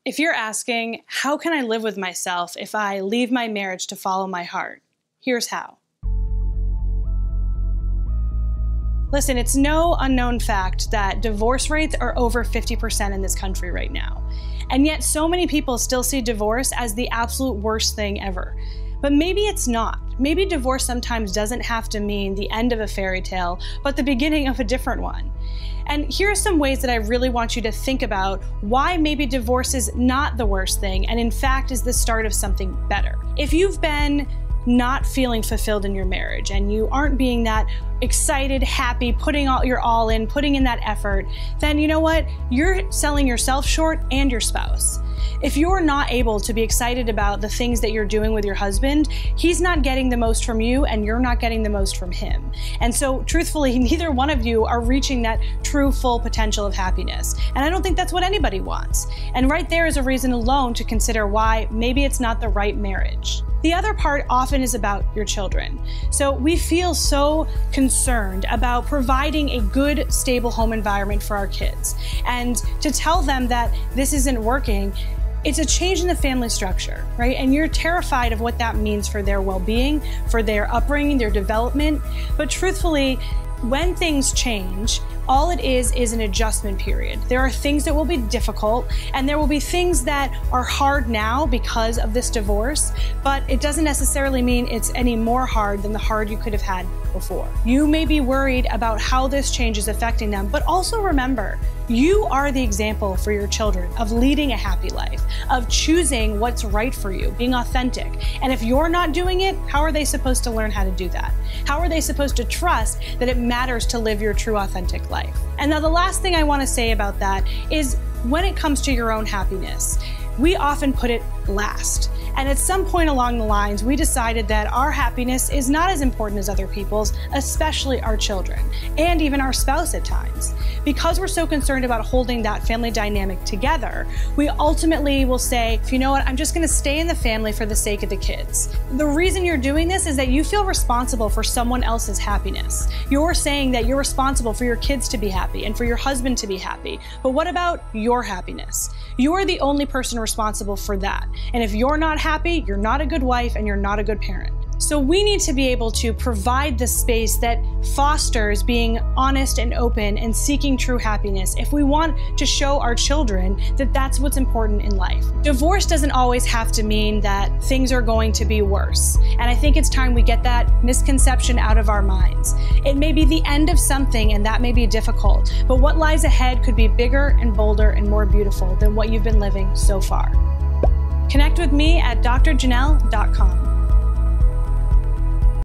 If you're asking, how can I live with myself if I leave my marriage to follow my heart? Here's how. Listen, it's no unknown fact that divorce rates are over 50% in this country right now. And yet so many people still see divorce as the absolute worst thing ever. But maybe it's not. Maybe divorce sometimes doesn't have to mean the end of a fairy tale, but the beginning of a different one. And here are some ways that I really want you to think about why maybe divorce is not the worst thing and in fact is the start of something better. If you've been not feeling fulfilled in your marriage and you aren't being that excited, happy, putting your all in, putting in that effort, then you know what? You're selling yourself short and your spouse. If you're not able to be excited about the things that you're doing with your husband, he's not getting the most from you and you're not getting the most from him. And so truthfully, neither one of you are reaching that true full potential of happiness. And I don't think that's what anybody wants. And right there is a reason alone to consider why maybe it's not the right marriage. The other part often is about your children. So we feel so concerned about providing a good, stable home environment for our kids. And to tell them that this isn't working, it's a change in the family structure, right? And you're terrified of what that means for their well-being, for their upbringing, their development. But truthfully, when things change, all it is an adjustment period. There are things that will be difficult, and there will be things that are hard now because of this divorce, but it doesn't necessarily mean it's any more hard than the hard you could have had before. You may be worried about how this change is affecting them, but also remember, you are the example for your children of leading a happy life, of choosing what's right for you, being authentic. And if you're not doing it, how are they supposed to learn how to do that? How are they supposed to trust that it matters to live your true authentic life? And now the last thing I want to say about that is when it comes to your own happiness, we often put it last. And at some point along the lines, we decided that our happiness is not as important as other people's, especially our children, and even our spouse at times. Because we're so concerned about holding that family dynamic together, we ultimately will say, you know what, I'm just gonna stay in the family for the sake of the kids. The reason you're doing this is that you feel responsible for someone else's happiness. You're saying that you're responsible for your kids to be happy and for your husband to be happy. But what about your happiness? You're the only person responsible for that. And if you're not happy, you're not a good wife and you're not a good parent. So we need to be able to provide the space that fosters being honest and open and seeking true happiness if we want to show our children that that's what's important in life. Divorce doesn't always have to mean that things are going to be worse. And I think it's time we get that misconception out of our minds. It may be the end of something and that may be difficult, but what lies ahead could be bigger and bolder and more beautiful than what you've been living so far. Connect with me at drjennelle.com.